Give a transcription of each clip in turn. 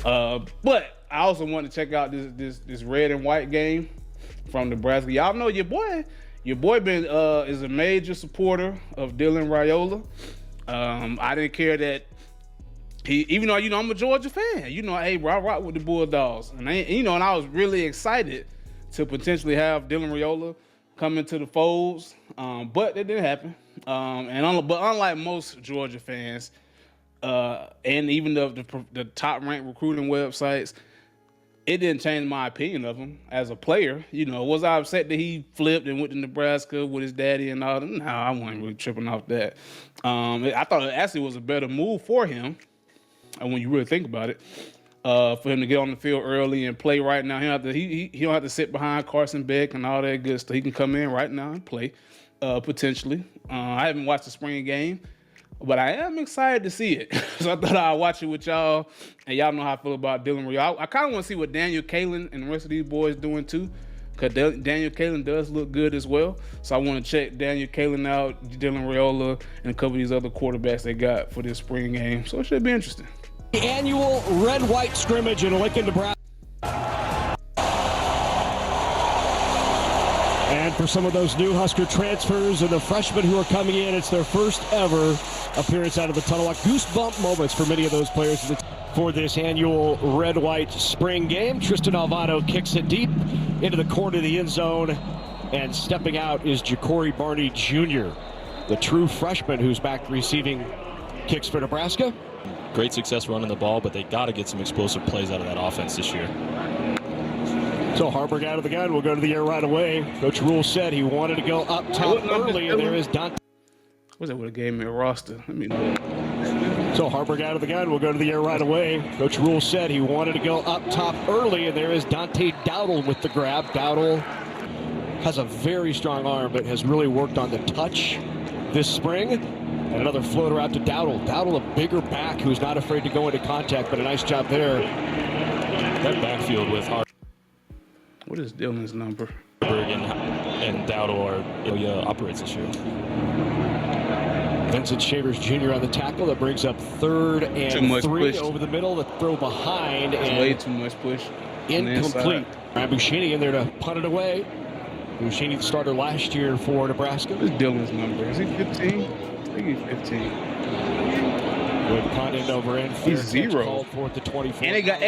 But I also want to check out this red and white game from Nebraska. Y'all know your boy been is a major supporter of Dylan Raiola. I didn't care that even though I'm a Georgia fan. Hey, bro, I rock with the Bulldogs, and I was really excited to potentially have Dylan Raiola come into the folds, but it didn't happen. But unlike most Georgia fans, and even the top ranked recruiting websites, it didn't change my opinion of him as a player. Was I upset that he flipped and went to Nebraska with his daddy and all that? No, I wasn't really tripping off that. I thought it actually was a better move for him, and when you really think about it, for him to get on the field early and play right now. He don't have to sit behind Carson Beck and all that good stuff. He can come in right now and play, potentially. I haven't watched the spring game, but I am excited to see it. So I thought I'd watch it with y'all, and y'all know how I feel about Dylan Raiola. I kind of want to see what Daniel Kalen and the rest of these boys doing too, because Daniel Kalen does look good as well. So I want to check Daniel Kalen out, Dylan Raiola, and a couple of these other quarterbacks they got for this spring game. So it should be interesting. The annual red-white scrimmage in Lincoln, Nebraska. And for some of those new Husker transfers and the freshmen who are coming in, it's their first ever appearance out of the tunnel. Like goosebump moments for many of those players for this annual red-white spring game. Tristan Alvano kicks it deep into the corner of the end zone, and stepping out is Ja'Cory Barney Jr., the true freshman who's back receiving kicks for Nebraska. Great success running the ball, but they got to get some explosive plays out of that offense this year. So Harburg out of the gun will go to the air right away. Coach Rule said he wanted to go up top early, and there is Dante. What's that with a game in roster? Let me know. So Harburg out of the gun will go to the air right away. Coach Rule said he wanted to go up top early, and there is Dante Dowdle with the grab. Dowdle has a very strong arm, but has really worked on the touch this spring. And another floater out to Dowdle. Dowdle, a bigger back who's not afraid to go into contact, but a nice job there. That backfield with Harburg. What is Dylan's number? And Dowdle operates this year. Vincent Shavers Jr. on the tackle. That brings up 3rd and 3 over the middle. The throw behind. It's way too much push. Incomplete. Bushini in there to punt it away. Bushini, the starter last year for Nebraska. What's Dylan's number? Is he 15? I think he's 15. Good punt end over end. He's 0. Called for at the 24. And they got,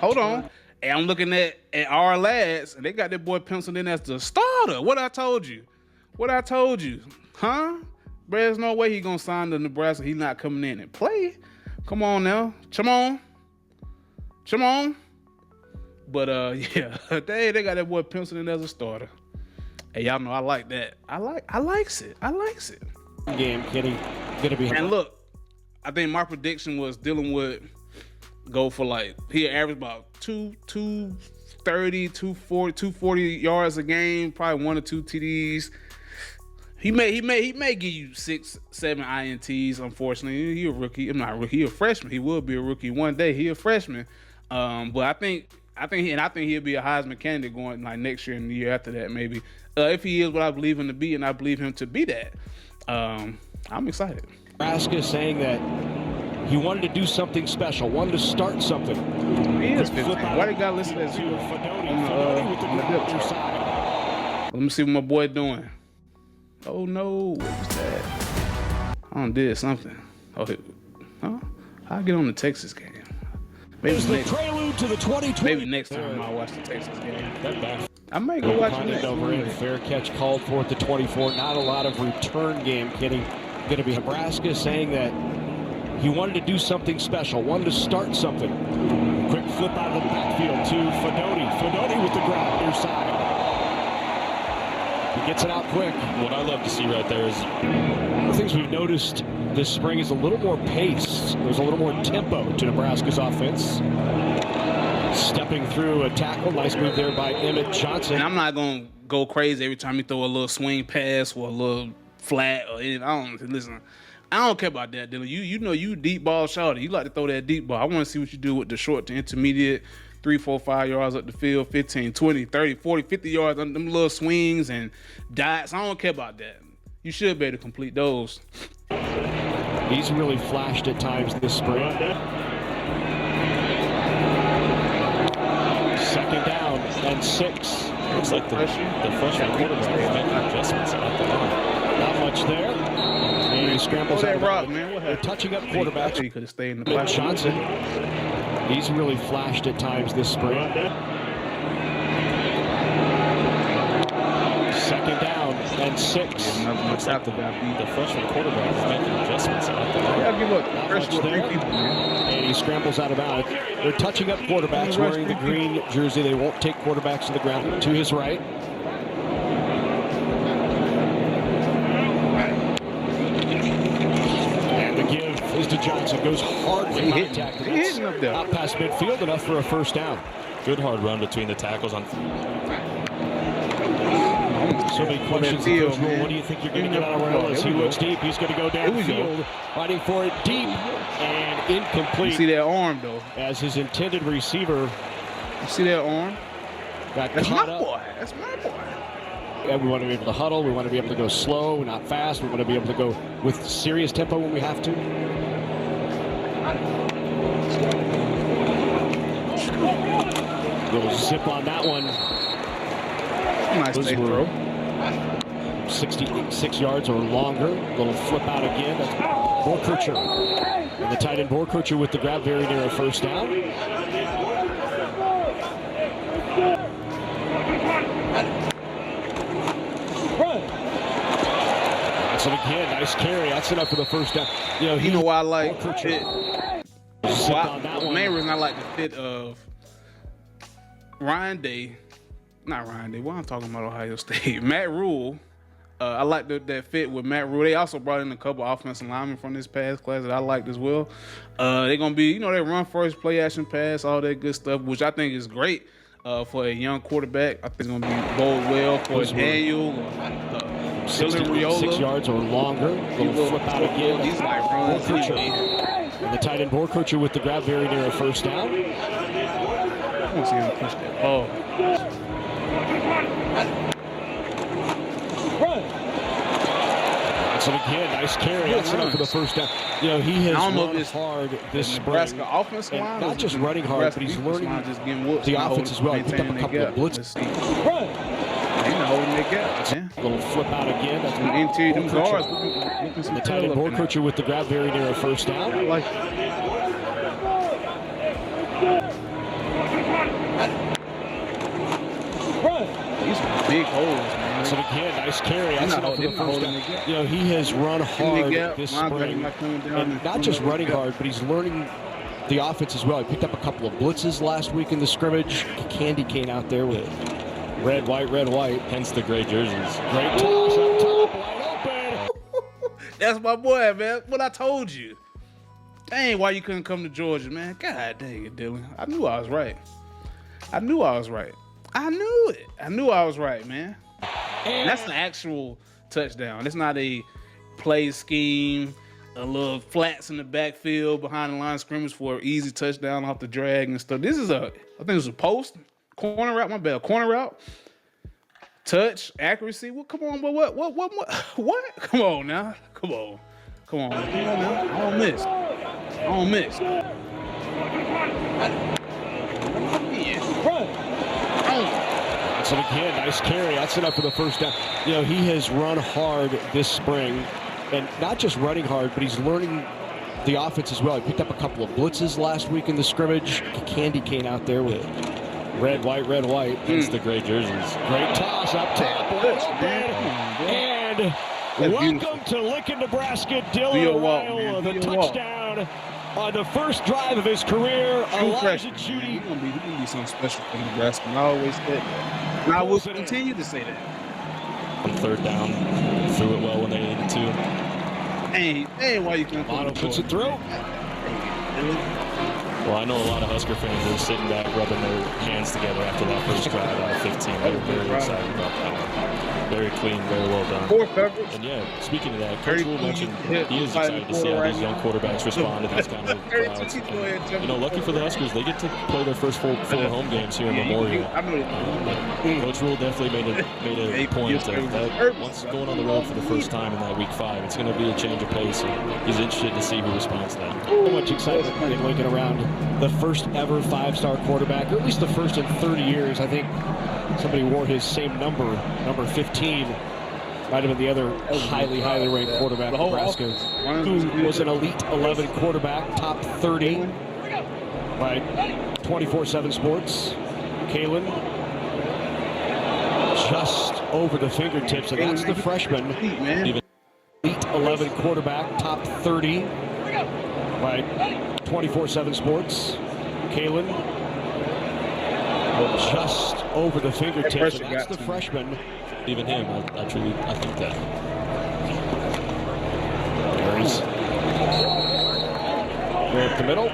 hold on. And I'm looking at our lads, and they got that boy penciled in as the starter. What I told you? Huh? There's no way he gonna sign to Nebraska. He's not coming in and play. Come on now. Come on. But yeah, they got that boy penciled in as a starter. Hey, y'all know I like that. I likes it. Game gonna be. And look, I think my prediction was Dylan would go for he average about 230, 240 yards a game, probably 1 or 2 TDs. He may give you 6, 7 INTs. Unfortunately, he a rookie. I'm not a rookie. He a freshman. He will be a rookie one day. He a freshman. But I think he'll be a Heisman candidate going next year and the year after that maybe. If he is what I believe him to be, and I believe him to be that. I'm excited. Nebraska saying that he wanted to do something special, wanted to start something. He is 15. Why they got listed as on the depth chart? Let me see what my boy doing. Oh no, what was that? I did something. Huh? I'll get on the Texas game. Maybe the prelude to the 2020. Maybe next time I'll watch the Texas game. I might go watch it over in. Fair catch called for at the 24. Not a lot of return game, Kenny. Going to be Nebraska saying that he wanted to do something special, wanted to start something. Quick flip out of the backfield to Fedoni. Fedoni with the grab near side. He gets it out quick. What I love to see right there is one of the things we've noticed this spring is a little more pace. There's a little more tempo to Nebraska's offense. Stepping through a tackle. Nice move there by Emmett Johnson. And I'm not going to go crazy every time you throw a little swing pass or a little flat. I don't care about that, Dylan. You know you deep ball shorty. You like to throw that deep ball. I want to see what you do with the short to intermediate, 3, 4, 5 yards up the field, 15, 20, 30, 40, 50 yards on them little swings and dots. I don't care about that. You should be able to complete those. He's really flashed at times this spring. and 6. Looks like the freshman quarterback is making adjustments at the line. Not much there. And he scrambles out. Rock, man. What They're touching up quarterbacks. He could have stayed in the Ben pocket. Johnson. He's really flashed at times this spring. Second down and 6. Looks like the freshman quarterback is making adjustments at the line. Yeah, give up. Not First much with 3 there. people, man. And he scrambles out of bounds. They're touching up quarterbacks wearing the green jersey. They won't take quarterbacks to the ground. To his right. And the give is to Johnson. Goes hard with contact. He hitting up there. Out past midfield, enough for a first down. Good hard run between the tackles on. So many questions. Field, What do you think you're going to get out of Raiola as he looks deep? He's going to go downfield, fighting for it deep and incomplete. You see that arm, though? As his intended receiver You see that arm? got That's caught my up. boy. That's my boy. And we want to be able to huddle. We want to be able to go slow, not fast. We want to be able to go with serious tempo when we have to. Little zip on that one. Nice Those fake were throw. 66 yards or longer. Little flip out again. That's Borkercher. And the tight end Borkercher with the grab, very near a first down. That's it again. Nice carry. That's enough for the first down. You know why I like Borkercher. it? Zip on that The one. main reason I like the fit of Ryan Day, not Ryan Day, what I'm talking about Ohio State, Matt Rule. I like that fit with Matt Rule. They also brought in a couple offensive linemen from this past class that I liked as well. They're going to be, they run first, play action pass, all that good stuff, which I think is great for a young quarterback. I think it's going to be bode well for Daniel, Dylan Raiola. 6 yards or longer. Little flip out again. He's like running. And the tight end Borkercher with the grab, very near a first down. I want to see him push that ball. So again, nice carry. That's enough for the first down. He has run hard this spring. Nebraska offensive line, not just running hard, but he's learning the offense as well. He picked up a couple of blitzes. He's holding that gap, man. Little flip out again. That's Interior, them guards. The tight end Borkercher with the grab, very near a first down. I like it. These are big holes, man. So again, nice carry. That's enough for the first down. He has run hard this spring. And not just running hard, but he's learning the offense as well. He picked up a couple of blitzes last week in the scrimmage. Candy cane out there with red, white, red, white. Hence the gray jerseys. Great toss up top, wide open. That's my boy, man. What I told you. Dang, why you couldn't come to Georgia, man? God dang it, Dylan. I knew I was right. I knew I was right, man. And that's an actual touchdown. It's not a play scheme, a little flats in the backfield behind the line of scrimmage for an easy touchdown off the drag and stuff. This is I think it's a post, corner route, my bad, corner route, touch, accuracy. Well, come on, but what? Come on now. Come on now. I don't miss. So again, nice carry. That's enough for the first down. He has run hard this spring, and not just running hard, but he's learning the offense as well. He picked up a couple of blitzes last week in the scrimmage. Candy cane out there with red, white, red, white. Hence the gray jerseys. Great toss up top, and welcome to Lincoln, Nebraska. Dylan Raiola, the touchdown on the first drive of his career. Elijah Judy. He's gonna be something special for Nebraska. And I always said that. And I will continue to say that. On third down, threw it well when they needed to. Hey, why you can't Otto puts it through. Well, I know a lot of Husker fans were sitting back, rubbing their hands together after that first drive out of 15. They were very excited about that one. Very clean, very well done. Poor coverage. And yeah, speaking of that, Coach Rule mentioned he is excited to see how these young quarterbacks respond to these kind of crowds. And, lucky for the Huskers, they get to play their first full home games here in Memorial. Coach Rule definitely made a point that once going on the road for the first time in that week 5, it's going to be a change of pace. And he's interested to see who responds to that. So much excitement in Lincoln around the first ever 5-star quarterback, or at least the first in 30 years. I think somebody wore his same number 15. Might have been the other highly ranked quarterback in Nebraska, who was an Elite 11 quarterback, top 30 by 24/7 Sports. Kalen just over the fingertips, and that's the freshman. Elite 11 quarterback, top 30 by 24/7 Sports. Kalen just over the fingertips, and that's the freshman. Even him, I think that. There he's right up the middle.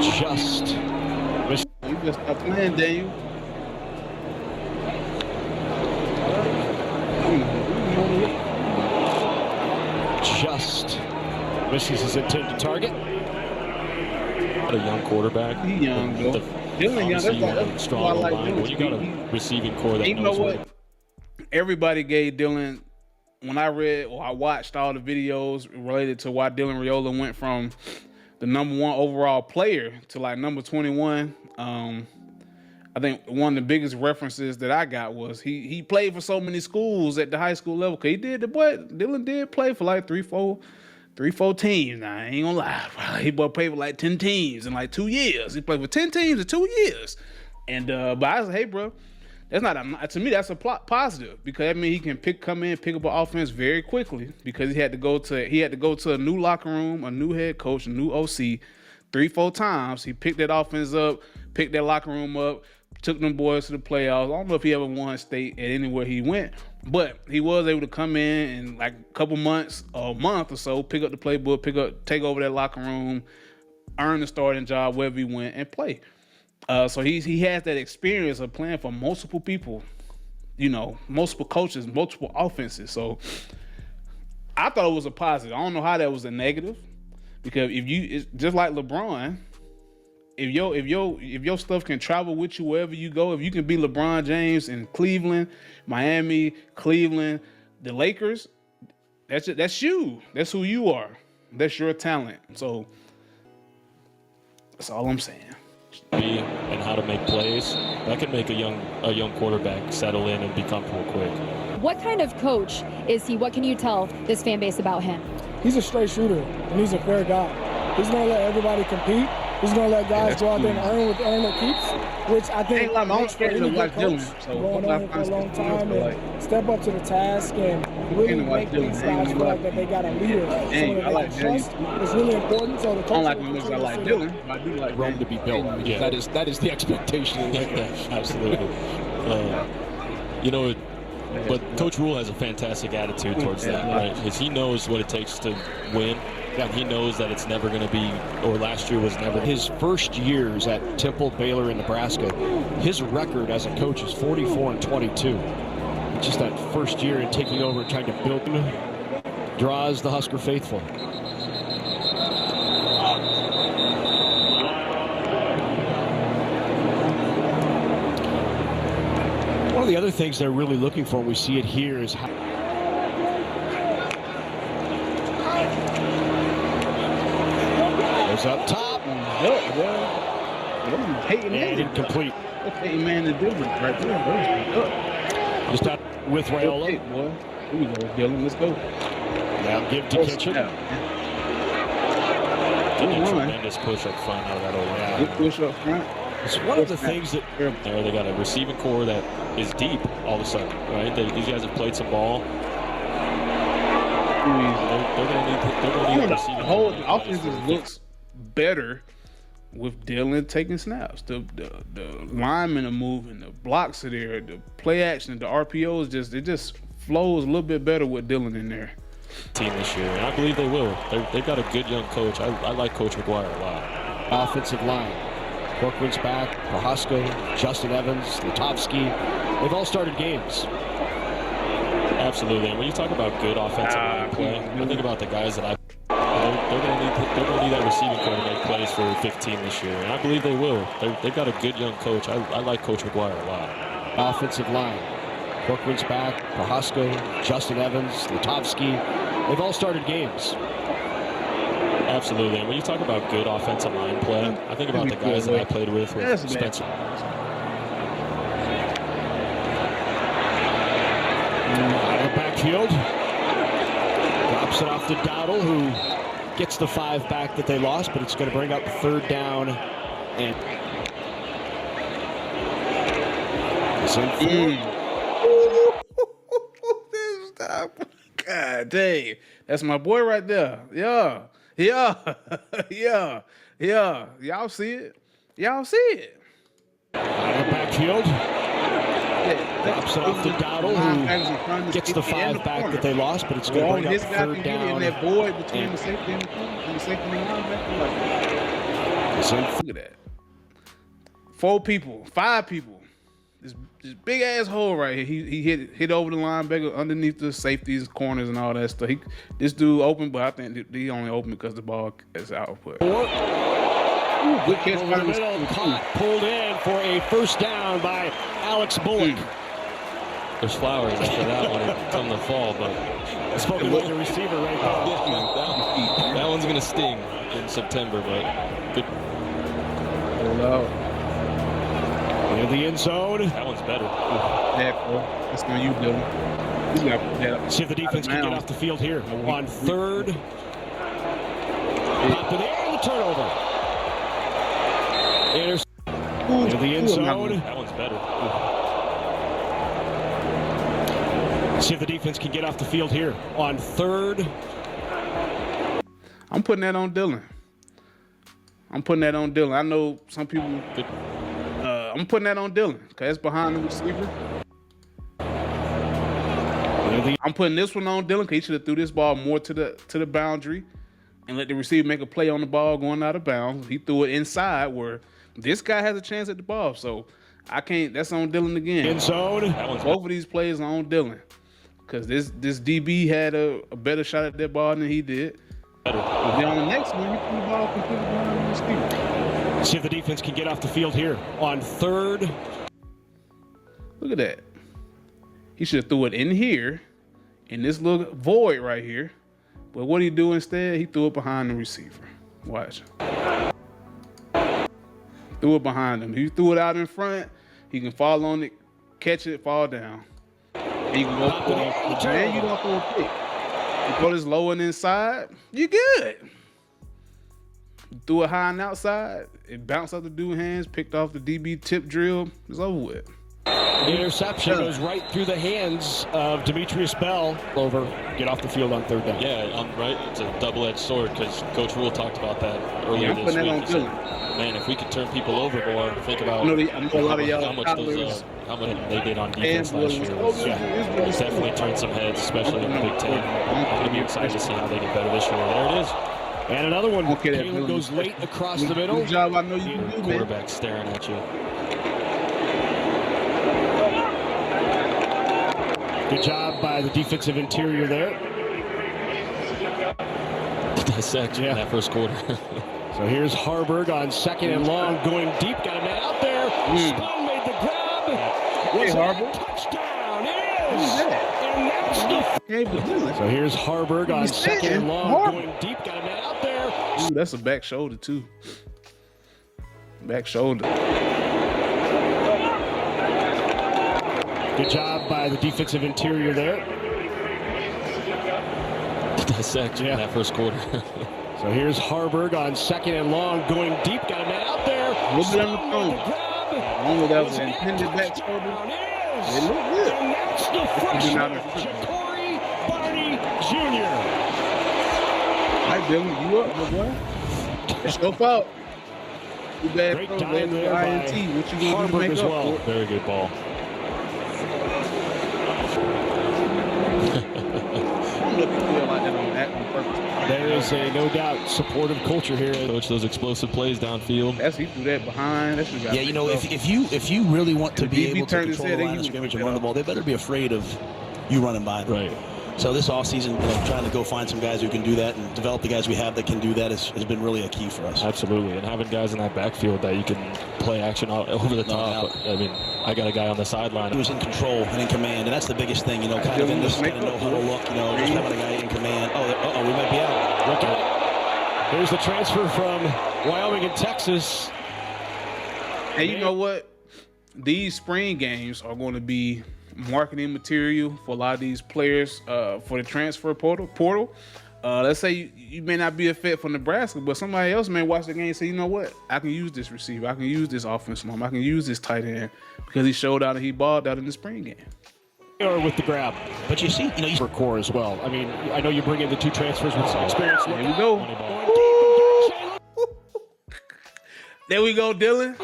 Just missed. You just stop playing, Daniel. Just misses his intended target. A young quarterback. He young, though. Dylan young. That's strong line. When you got a receiving core that knows what. Everybody gave Dylan. When I read or I watched all the videos related to why Dylan Raiola went from the #1 overall player to like number 21. I think one of the biggest references that I got was he played for so many schools at the high school level. Cause Dylan did play for like three, four teams. Now I ain't gonna lie, he played for like 10 teams in like 2 years. He played for 10 teams in 2 years. And but I was like, hey, bro, that's not to me. That's a positive, because I mean he can come in, pick up an offense very quickly, because he had to go to a new locker room, a new head coach, a new OC, 3-4 times. He picked that offense up, picked that locker room up, took them boys to the playoffs. I don't know if he ever won state at anywhere he went, but he was able to come in and like a couple months, a month or so, pick up the playbook, take over that locker room, earn the starting job wherever he went, and play. So he has that experience of playing for multiple people, multiple coaches, multiple offenses. So I thought it was a positive. I don't know how that was a negative, because it's just like LeBron. If your stuff can travel with you wherever you go, if you can be LeBron James in Cleveland, Miami, Cleveland, the Lakers, that's you. That's who you are. That's your talent. So that's all I'm saying. And how to make plays, that can make a young quarterback settle in and be comfortable quick. What kind of coach is he? What can you tell this fan base about him? He's a straight shooter, and he's a fair guy. He's going to let everybody compete. He's going to let guys go out there and earn their keeps, which I think makes for any good coach going on here for a long time and step up to the task and really make these guys feel like that they got a leader, someone that they can trust. It's really important. So the coach I like Dylan. I do like Rome to be built. Yeah, that is the expectation. Absolutely. But Coach Rule has a fantastic attitude towards that, right? Because he knows what it takes to win. And he knows that it's never going to be, or last year was never. His first years at Temple, Baylor, and Nebraska, his record as a coach is 44-22. Just that first year and taking over and trying to build draws the Husker faithful. One of the other things they're really looking for, and we see it here, is how up top. And incomplete. Hey, man, the difference right there. Just out with Raiola. Here we go, Dylan. Let's go. Now give to Kitchen. Tremendous push up front out of that old line. Good push up front. It's one of the things that they got a receiving core that is deep all of a sudden, right? These guys have played some ball. They're going to need the whole offense looks better with Dylan taking snaps. The linemen are moving, the blocks are there, the play action, the RPOs just flows a little bit better with Dylan in there. Team this year, and I believe they will. They've got a good young coach. I like Coach McGuire a lot. Offensive line. Corcoran's back, Prohaska, Justin Evans, Lutovsky. They've all started games. Absolutely. And when you talk about good offensive line play, I think about the guys that they're going to need that receiving core to make plays for 15 this year, and I believe they will. They've got a good young coach. I like Coach McGuire a lot. offensive line. Corcoran's back, Prohaska, Justin Evans, Lutovsky. They've all started games. Absolutely. And when you talk about good offensive line play, I think about the guys that I played with Spencer. Out of the backfield. Drops it off to Dowdle, who gets the 5 back that they lost, but it's going to bring up 3rd down. And it's in 4. God dang. That's my boy right there. Yeah. Y'all see it? Y'all see it? Out of the backfield. Drops it off to Dowdle, who gets the 5 back that they lost, but it's going to bring up 3rd down. And that void between the safety and the linebacker. Look at that. 4 people, 5 people. This big ass hole right here. He hit over the linebacker underneath the safeties, corners, and all that stuff. This dude open, but I think he only open because the ball is output. Good catch by the middle. Caught, pulled in for a 1st down by Alex Bullock. There's flowers after that one come the fall, but it's spoken like a receiver right now. That one's gonna sting in September, but good. Hello. In the end zone. That one's better. That's what you do. See if the defense can get off the field here on 3rd. Up in the air, the turnover. In the end zone. That one's better. See if the defense can get off the field here on 3rd. I'm putting that on Dylan. I know some people. I'm putting that on Dylan because it's behind the receiver. I'm putting this one on Dylan because he should have threw this ball more to the boundary and let the receiver make a play on the ball going out of bounds. He threw it inside where this guy has a chance at the ball. So I can't. That's on Dylan again. End zone. Both of these plays are on Dylan because this DB had a better shot at that ball than he did. Then on the next one, you put the ball completely behind the receiver. See if the defense can get off the field here on 3rd. Look at that. He should have threw it in here, in this little void right here. But what did he do instead? He threw it behind the receiver. Watch. Threw it behind him. If you threw it out in front, he can fall on it, catch it, fall down. And you can go for it. And you don't throw a pick. You throw this low and inside, you good. You threw it high and outside, it bounced off the dude's hands, picked off the DB tip drill, it's over with. The interception goes right through the hands of Demetrius Bell. Over, get off the field on 3rd down. Yeah, right. It's a double-edged sword because Coach Rule talked about that earlier this week. Man, if we could turn people over more, think about how much they did on defense last year. Definitely turned some heads, especially in the Big Ten. I'm going to be excited to see how they get better this year. There it is. And another one. Caleb goes late across the middle. Good job. I know you can do, man. Quarterback staring at you. Good job by the defensive interior there. Dissect in that first quarter. So here's Harburg on 2nd and long, going deep. Got a man out there. Stone made the grab. Hey, Harburg. Touchdown. It is. And that's the... So here's Harburg on 2nd and long, going deep. Got a man out there. Ooh, that's a back shoulder, too. Back shoulder. Good job by the defensive interior there. Dissect in that first quarter. So here's Harburg on 2nd and long, going deep. Got a man out there. A little bit on the phone. Only that was an intended back shoulder. It looked good. And that's the freshman, Ja'Cory Barney Jr. All right, Dylan, you up, my boy. It's your fault. Too bad. Great time there by INT. What you gonna do to make as up well. for it? Very good ball. There is a no doubt supportive culture here. Coach, those explosive plays downfield. He threw that behind. Yeah, you know, if you really want to be able to control the line of scrimmage and run the ball, they better be afraid of you running by them. Right. So this offseason, trying to go find some guys who can do that and develop the guys we have that can do that has been really a key for us. Absolutely, and having guys in that backfield that you can play action over the top. I mean, I got a guy on the sideline. He was in control and in command, and that's the biggest thing, kind of in this kind of no-huddle look, just having a guy in command. Oh, we might be out. Look at it. Here's the transfer from Wyoming and Texas. And you know what? These spring games are going to be marketing material for a lot of these players for the transfer portal. Let's say you may not be a fit for Nebraska, but somebody else may watch the game and say, you know what? I can use this receiver. I can use this offensive line. I can use this tight end because he showed out and he balled out in the spring game. Or with the grab. But you see, for core as well. I mean, I know you bring in the two transfers with some experience. There we go. There we go, Dylan.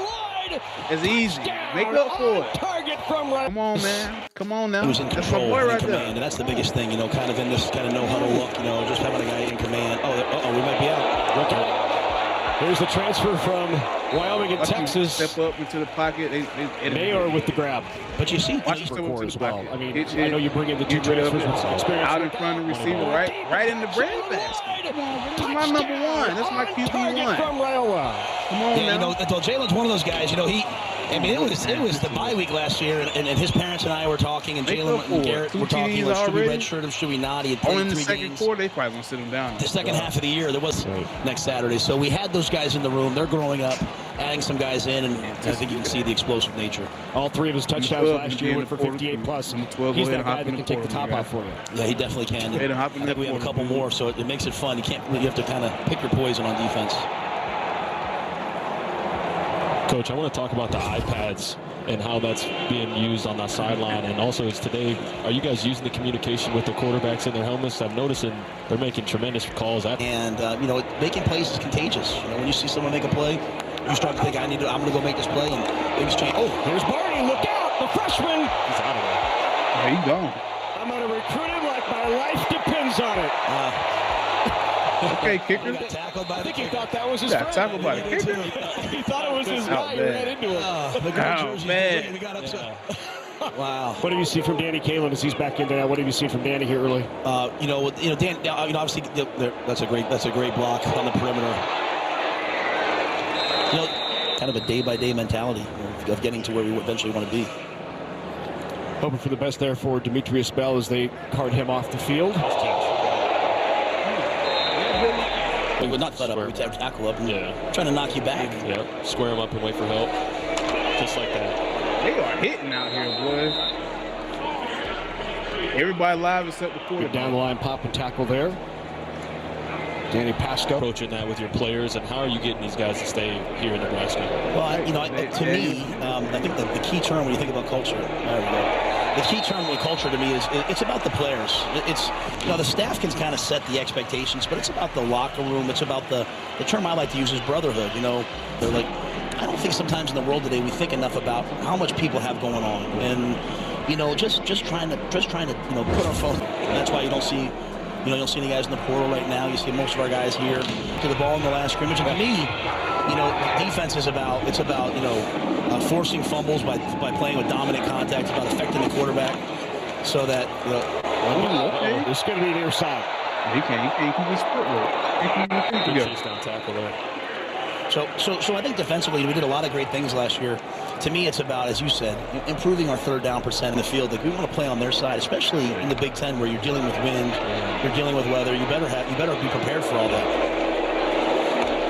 It's easy. Make up for it. Target from right. Come on, man. Come on now. He was in That's my control boy and right in command, there. and that's the biggest thing, kind of in this kind of no-huddle look, just having a guy in command. Oh, we might be out. Look at it. Here's the transfer from Wyoming and Texas. Step up into the pocket. Mayor with the grab. But you see, Watch for him core into as the well. pocket. I mean, Hit I know you bring in the two transfers with some experience. Out in front of the receiver, right in the bread basket. That's my number one. That's my QB1. From Raiola. Come on now. Jalen's one of those guys. It was the bye week last year, and his parents and I were talking, and Jalen and Garrett were talking. Should we redshirt him? Should we not? He had played Only in the 3 second games. quarter, they probably gonna sit him down. The second half of the year, there was next Saturday. So we had those guys in the room. They're growing up, adding some guys in, and I think you can see the explosive nature. All 3 of his touchdowns last year went for 58 plus. He's that guy that can take the top off for you. Yeah, he definitely can. I think we have a couple more, so it makes it fun. You have to kind of pick your poison on defense. Coach, I want to talk about the iPads and how that's being used on that sideline. And also, today, are you guys using the communication with the quarterbacks in their helmets? I'm noticing they're making tremendous calls. And, making plays is contagious. When you see someone make a play, you start to think, I'm going to go make this play, and things change. Oh, here's Barney. Look out. The freshman. He's out of there. There you go. I'm going to recruit him like my life depends on it. Okay, kicker. I think he thought that was his friend. Tackled by the kicker. He thought it was his guy. He ran into him. Oh, man. Wow. What have you seen from Danny Kalen as he's back into that? What have you seen from Danny here early? Dan. Obviously, that's a great block on the perimeter. Kind of a day-by-day mentality of getting to where we eventually want to be. Hoping for the best there for Demetrius Bell as they cart him off the field. We would not let up. We tackle up. Trying to knock you back. Yeah. Square him up and wait for help. Just like that. They are hitting out here, boy. Everybody live except the quarterback. Good down the line pop and tackle there. Danny Pasco. Approaching that with your players, and how are you getting these guys to stay here in Nebraska? Well, to me, I think the key term when you think about culture, there we go. The key term with culture to me is it's about the players. It's the staff can kind of set the expectations, but it's about the locker room. It's about the term I like to use is brotherhood. They're like, I don't think sometimes in the world today we think enough about how much people have going on, and just trying to put our phone. And that's why you don't see. You don't see any guys in the portal right now. You see most of our guys here to the ball in the last scrimmage. And to me, defense is about forcing fumbles by playing with dominant contact. It's about affecting the quarterback so that this is going to be near side. He can't keep his footwork. Good chase down tackle there. So I think defensively we did a lot of great things last year. To me, it's about, as you said, improving our third down percent in the field. Like we want to play on their side, especially in the Big Ten where you're dealing with wind, you're dealing with weather. You better be prepared for all that.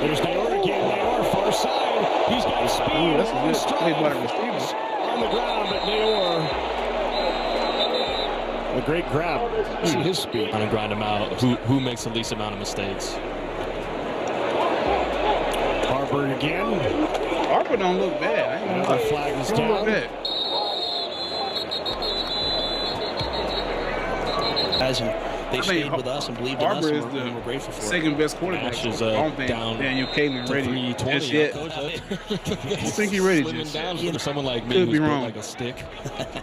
There's Nayor again. Nayor far side. He's got speed. That's a good straight by the receiver. On the ground, but Nayor. A great grab. See his speed. Trying to grind him out. Who makes the least amount of mistakes? Harvard again. Harper don't look bad. The flag is down. They stayed with us and believed in us, and we're grateful for it. Second best quarterback. Ash is down. Daniel Kalen ready. 320. Just yet. I think he's ready. Just down for someone like me Could who's be built wrong. like a stick.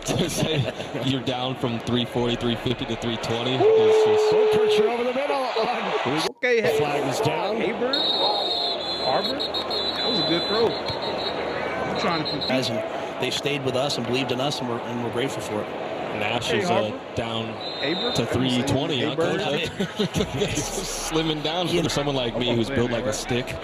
To say you're down from 340, 350 to 320 is just... Fulkercher over the middle. Okay. The flag is down. Haber. Harvard. That was a good throw. I'm trying to compete. They stayed with us and believed in us, and we're grateful for it. Nash is down to 320. Slimming down for someone like me who's built like a stick.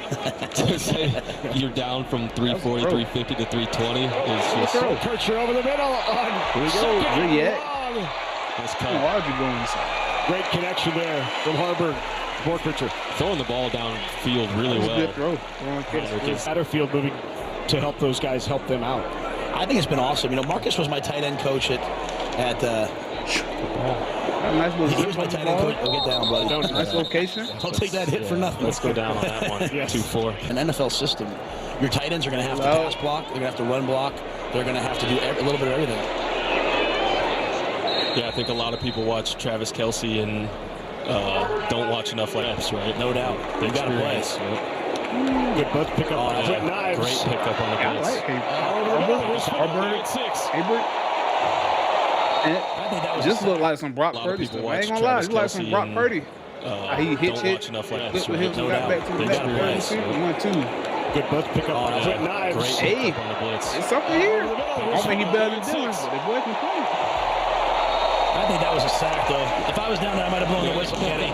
To say you're down from 340, 350 to 320 is just... Kircher over the middle. Here we go. Good yet. Nice cut. Why would you go inside? Great connection there from Harburg. Kircher throwing the ball downfield really well. Good throw. Satterfield moving to help those guys help them out. I think it's been awesome. You know, Marcus was my tight end coach at he was my tight end coach. Get down, buddy. Nice location. Don't take that hit for nothing. Let's go down on that one. 2-4. An NFL system, your tight ends are going to have to pass block. They're going to have to run block. They're going to have to do a little bit of everything. Yeah, I think a lot of people watch Travis Kelce and don't watch enough laps, right? No doubt. They've got to play. Good buzz pickup on Knives. Great pickup on the blitz. Harburg. Just looked like some Brock Purdy stuff. I ain't gonna lie, he like some Brock Purdy. He hit watch enough laps, got back to the back. 1-2. Good buzz pickup on Knives. Hey, it's something here. I don't think he better than Dylan, but the boy can play. I think that was a sack, though. If I was down there, I might have blown the whistle, Kenny.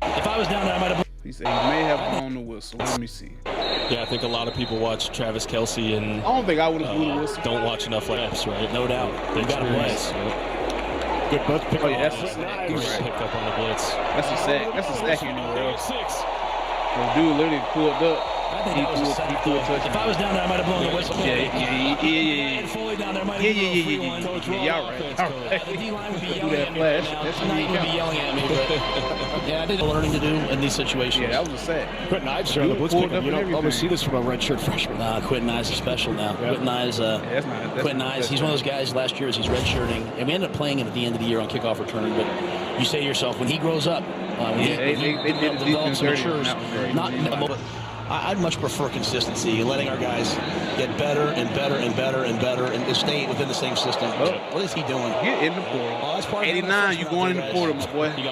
If I was down there, I might have. He said he may have blown the whistle. Let me see. Yeah, I think a lot of people watch Travis Kelce and I don't think I would have blown the whistle. don't watch enough laps, right? No doubt. They've got to play. Good buzz pickup. Oh, yeah, that's a Pickup on the blitz. That's a sack. That's a sack anywhere else. The dude literally pulled up. I think that was a sack, though. If I was down there, I might have blown the whistle. Yeah. Fully down there, might have Yeah. Y'all right. The D-line would be Do yelling that at me flash. right now. That's I'm not even be yelling at me, but yeah, I think learning to do in these situations. Yeah, that was a sack. Quentin Ives on the blitz pickup. You don't almost see this from a redshirt freshman. Quentin Ives is special now. Yeah. Quentin Ives, he's one of those guys last year as he's redshirting, and we ended up playing him at the end of the year on kickoff return, but you say to yourself, when he grows up, when he develops and matures, I'd much prefer consistency, letting our guys get better and better and better and better and stay within the same system. What is he doing? Get in the portal. Oh, that's part of 89, you going in the portal, my boy. You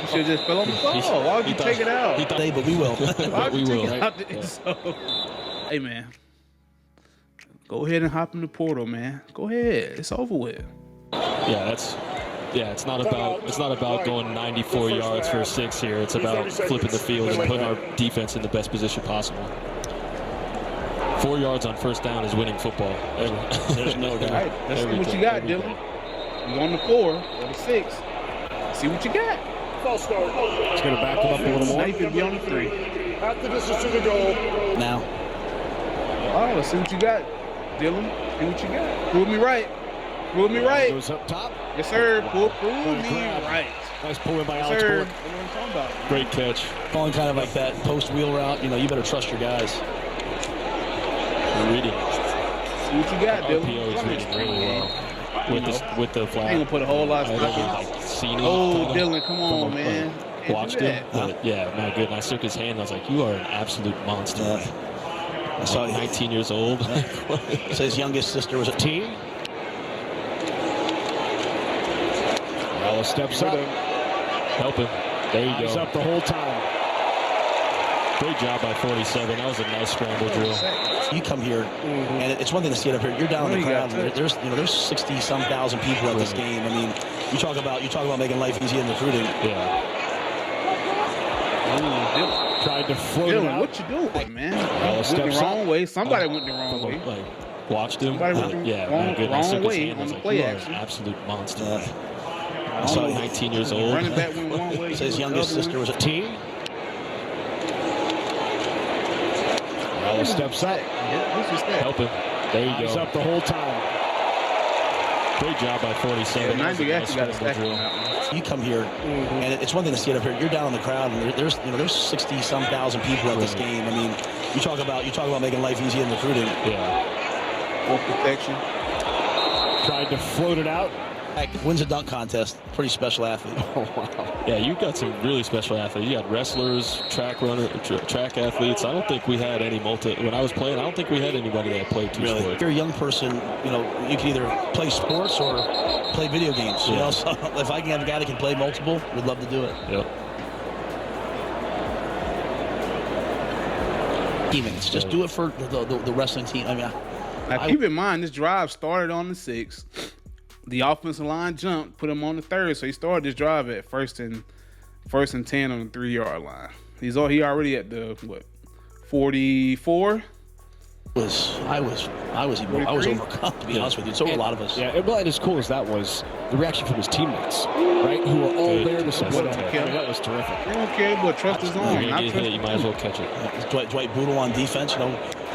should have just fell on the ball. Why would you take it out? But we will. We will. Hey, man. Go ahead and hop in the portal, man. Go ahead. It's over with. It's not about going 94 yards for a 6 here. It's about flipping the field and putting our defense in the best position possible. 4 yards on first down is winning football. There's no doubt. Right, let's see what you got, Dylan. You on the 4 or the 6. See what you got. It's going to back him up a little more. Now you can be on the 3. After this is to the goal. Now. Oh, let's see what you got, Dylan. See what you got. Prove me right. Prove me right. Goes up top. Yes, sir. Prove me right. Nice pull in by Alex Sir. Bork. That's what I'm talking about. Great catch. Calling kind of like that post wheel route, you better trust your guys. We're reading. See what you got, Dylan. RPO is reading really well with the flag. I ain't gonna put a whole lot of stuff in. Seen him. Oh, Dylan, come on, man. Watched him. But yeah, not good. And I shook his hand. And I was like, "You are an absolute monster." I saw 19 years old. So his youngest sister was a teen. Raiola steps up. Help him. There you He's go. up the whole time. Great job by 47. That was a nice scramble drill. You come here, and it's one thing to see it up here. You're down in the crowd. There's 60-some thousand people at this game. I mean, you talk about making life easy in recruiting. Yeah. Tried to float it out. What you doing, man? Went the steps wrong way. Somebody went the wrong way. Watched him. Somebody went the not good. I shook his wrong way hand. I was on the like, play "You are action." an absolute monster." I saw 19 years old. Running back went one way. So his youngest sister was a teen. Raiola steps up. Help him. There you He's go. up the whole time. Great job by 47. That was a nice scramble drill. You come here, and it's one thing to see it up here. You're down in the crowd, and there's 60-some thousand people at this game. I mean, you talk about making life easy in recruiting. Yeah. Full protection. Tried to float it out. Wins a dunk contest. Pretty special athlete. Oh, wow. Yeah, you've got some really special athletes. You got wrestlers, track athletes. I don't think we had any when I was playing, I don't think we had anybody that played two Really? sports. If you're a young person, you can either play sports or play video games. Yeah. So if I can have a guy that can play multiple, we'd love to do it. Yep. Demons, just do it for the wrestling team. I mean, Now, keep in mind, this drive started on the 6. the offensive line jumped, put him on the 3rd, so he started this drive at first and 10 on the 3-yard line. He already at the 44. I was overcome, to be honest with you. So were a lot of us. Yeah, and as cool as that was, the reaction from his teammates, right, who were all there to support him. That was terrific. They don't care, but trust his own. You might as well catch it. Dwight Boodle on defense.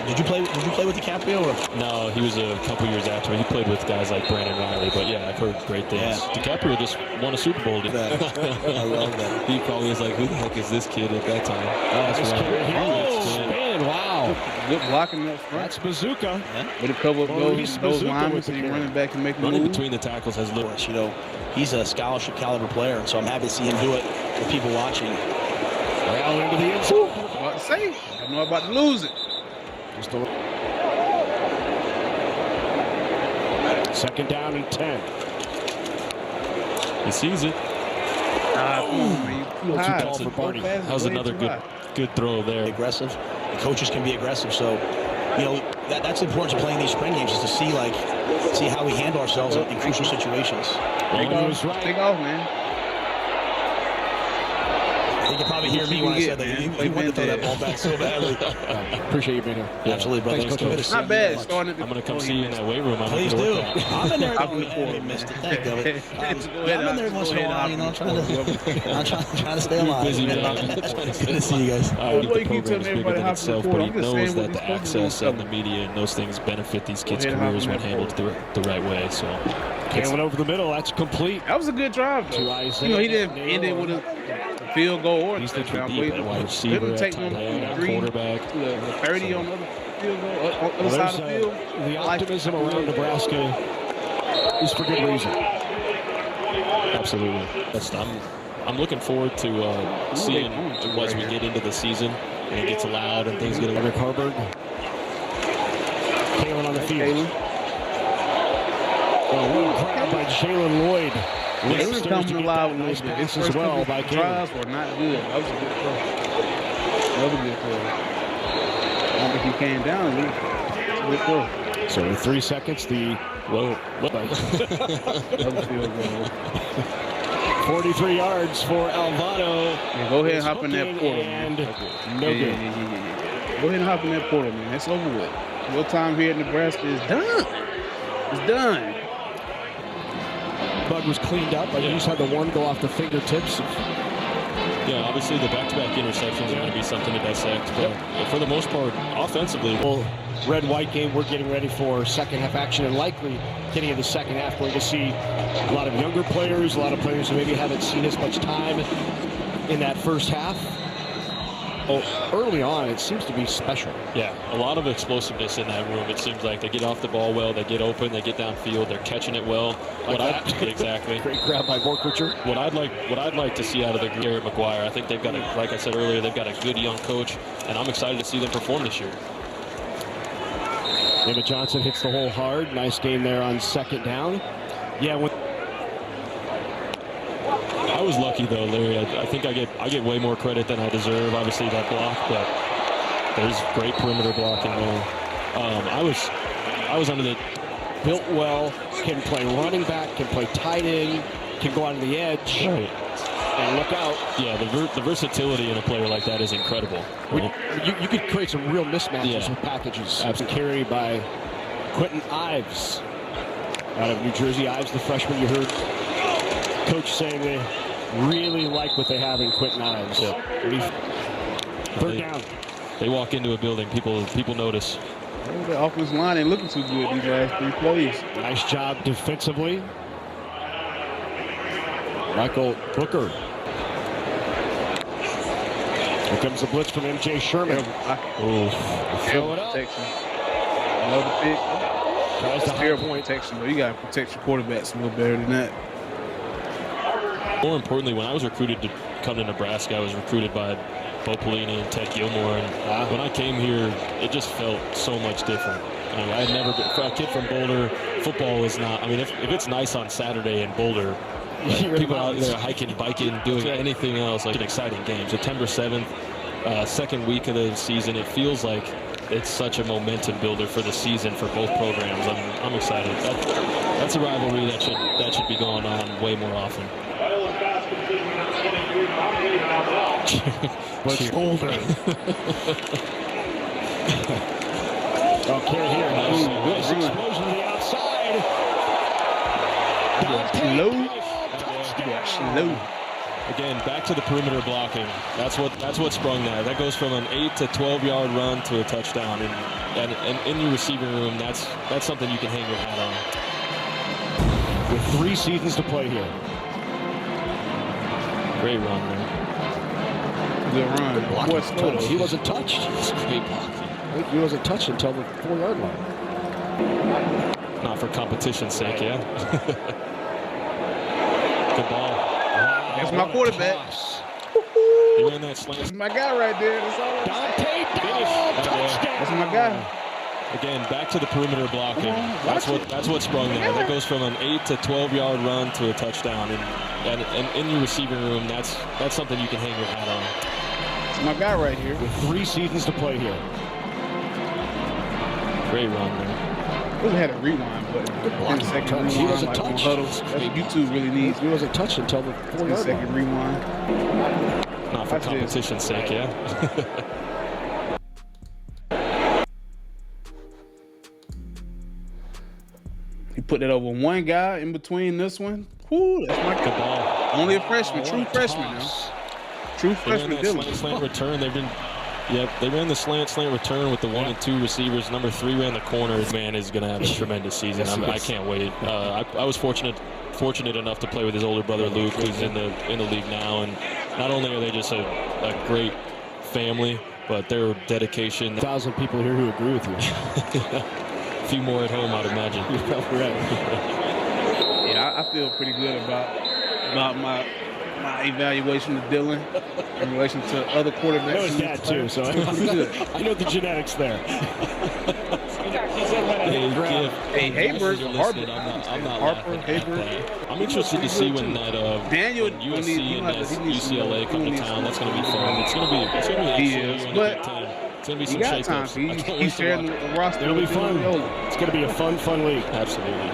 Did you play with DiCaprio? Or? No, he was a couple years after. He played with guys like Brandon Riley. But yeah, I've heard great things. Yeah. DiCaprio just won a Super Bowl. I love that. He probably was like, "Who the heck is this kid?" at that time. Wow. Good blocking up front. That's Bazooka. Yeah. With a couple of those linemen, so you're running back and making running move. Between the tackles has Lewis. He's a scholarship caliber player, and so I'm happy to see him do it with people watching. Well into the end zone. About to say, I'm not about to lose it. Just a 2nd down and 10. He sees it. Too high. Too tall for Barney. That was another good throw there. Aggressive. The coaches can be aggressive, so that's important to playing these spring games, is to see how we handle ourselves in crucial situations. Take off, man. You can probably hear me when I said that. He wanted to throw that ball back so badly. Appreciate you being here. Yeah. Absolutely, brother. It's not bad. I'm going to come see you in that weight room. Please do. I'm in there. I missed it. Thank you. I'm in there once in a while, trying to stay alive. Busy, man. Good to see you guys. The program is bigger than itself, but he knows that the access and the media and those things benefit these kids' careers when handled the right way. So, Kalen over the middle. That's complete. That was a good drive, though. He didn't end it with a field goal or he's thinking deep at wide receiver, at tight end, at quarterback. To the 30 on the other field goal, other side of the field. The optimism around Nebraska is for good reason. Absolutely. I'm looking forward to seeing as we get into the season and it gets loud and things get a little Harburg. Kalen on the field. Crowd by Jalen Lloyd. They were coming alive with nice this as well by drives were not good. That was a good throw. That was a good throw. I don't think he came down. It was a good throw. So in 3 seconds, the That was field goal. 43 yards for Alvaro. Yeah, go ahead and hop in that portal, man. No good. Go ahead and hop in that portal, man. It's over with. Your time here in Nebraska is done. It's done. Bug was cleaned up. I just had the one go off the fingertips. Yeah, obviously the back-to-back interceptions are going to be something to dissect, but for the most part, offensively. Well, red-white game, we're getting ready for second half action, and likely getting into the second half, going to see a lot of younger players, a lot of players who maybe haven't seen as much time in that first half. Early on, it seems to be special. Yeah, a lot of explosiveness in that room. It seems like they get off the ball well, they get open, they get downfield, they're catching it well. Exactly. Great grab by Borkricher. What I'd like to see out of the Garrett McGuire, I think they've got like I said earlier, they've got a good young coach, and I'm excited to see them perform this year. David Johnson hits the hole hard. Nice game there on second down. Yeah. I was lucky though, Larry. I think I get way more credit than I deserve. Obviously that block, but there's great perimeter blocking there. I was under the built well, can play running back, can play tight end, can go out on the edge. Right. And look out. Yeah, the versatility in a player like that is incredible. You could create some real mismatches with packages. Absolutely. Carried by Quentin Ives out of New Jersey. Ives, the freshman, you heard Coach saying they really like what they have in Quentin Ives. Yep. Third down. They walk into a building, people notice. The offensive line ain't looking too good these last 3 plays. Nice job defensively. Michael Booker. Here comes the blitz from MJ Sherman. Throw it up. Another pick. Tries to high point. Protection. You got to protect your quarterbacks a little better than that. More importantly, when I was recruited to come to Nebraska, I was recruited by Bo Pelini and Ted Gilmore, and when I came here, it just felt so much different. I mean, I had never been, for a kid from Boulder, football is not, I mean, if it's nice on Saturday in Boulder, people out there hiking, biking, doing anything else, like an exciting game. September 7th, second week of the season, it feels like it's such a momentum builder for the season for both programs. I'm excited. That's a rivalry that should be going on way more often. Much older. Okay, here. Nice explosion to the outside. Slow. Again, back to the perimeter blocking. That's what sprung that. That goes from an 8 to 12-yard run to a touchdown. And in your receiving room, that's something you can hang your hat on. With 3 seasons to play here. Great run there. Good run. He wasn't touched. It's great blocking. He wasn't touched until the 4-yard line. Not for competition's sake, yeah. Good ball. That's my quarterback. He ran that slant. That's my guy right there. That's all. That's my guy. Again, back to the perimeter blocking. That's what sprung there. That goes from an 8 to 12-yard run to a touchdown. And in your receiving room, that's something you can hang your hat on. That's my guy right here. With 3 seasons to play here. Great run there. We had a rewind button. He wasn't touched. YouTube really needs. He wasn't touched until the 4-yard line. Rewind. Not for competition's sake, yeah. He put it over one guy in between this one. Whoo, that's my good ball. Only a freshman, true freshman now. True freshman. Slant return. They ran the slant return with the 1 and 2 receivers. Number 3 ran the corner. Man is going to have a tremendous season. I can't wait. I was fortunate enough to play with his older brother Luke, who's in the league now. And not only are they just a great family, but their dedication. 1,000 people here who agree with you. A few more at home, I'd imagine. You're probably right. Yeah, I feel pretty good about my evaluation of Dylan in relation to other quarterbacks. I know his dad too, so I know the genetics there. Hey, Haber, Harper. I'm interested to see when that Daniel USC and UCLA come to town. That's going to be fun. It's going to be It's going to be some shakeups. He's sharing the roster. It'll be fun. It's going to be a fun league. Absolutely.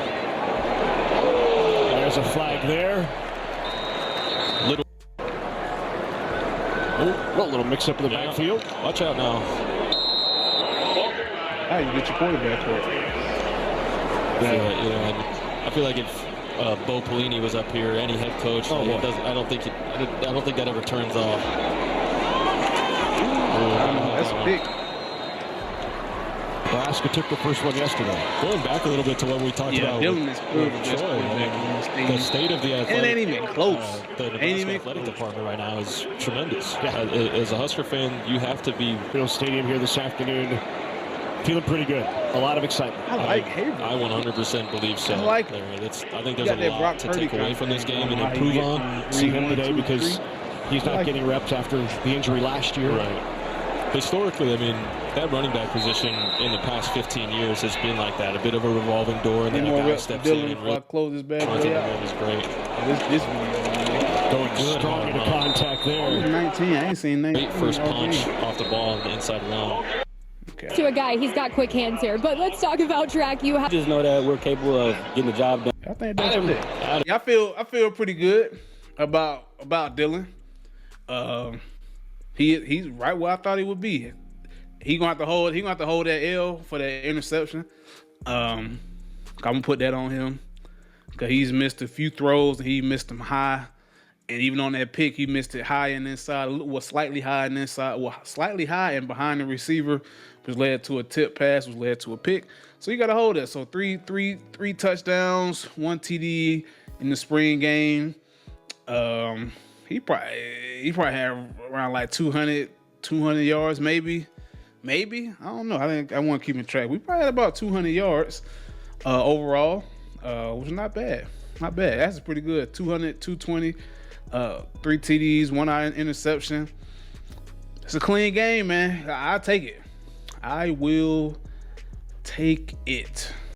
There's a flag there. A little mix-up in the backfield. Watch out now. How you get your quarterback hurt? I feel like if Bo Pelini was up here, any head coach, I don't think that ever turns off. That's big. Nebraska took the first one yesterday. Going back a little bit to what we talked about Dylan is good. The state of the athletic, it ain't even close. The Nebraska athletic department right now is tremendous. As a Husker fan, you have to be. Field Stadium here this afternoon. Feeling pretty good. A lot of excitement. I like Haber. I 100% believe so. I like Larry. I think there's a lot to take away from this game and improve on. See him today because he's not getting reps after the injury last year. Right. Historically, I mean, that running back position in the past 15 years has been like that, a bit of a revolving door, and then a guy steps in and really close his back. Is great. This going good. Strong into contact there. 19, I ain't seen 19. Great first punch off the ball on the inside round. Okay. To a guy, he's got quick hands here, but let's talk about track. You just know that we're capable of getting the job done. I think that's it. I feel pretty good about Dylan. He's right where I thought he would be. He gonna have to hold that L for that interception. I'm gonna put that on him because he's missed a few throws and he missed them high, and even on that pick he missed it high and inside, slightly high and inside, slightly high and behind the receiver, which led to a tip pass, which led to a pick. So you gotta hold that. So three touchdowns, 1 TD in the spring game. He probably had around like 200 yards, maybe. I don't know. I think I want to keep in track. We probably had about 200 yards overall, which is not bad. Not bad. That's pretty good. 200, 220, 3 TDs, 1 interception. It's a clean game, man. I'll take it. I will take it.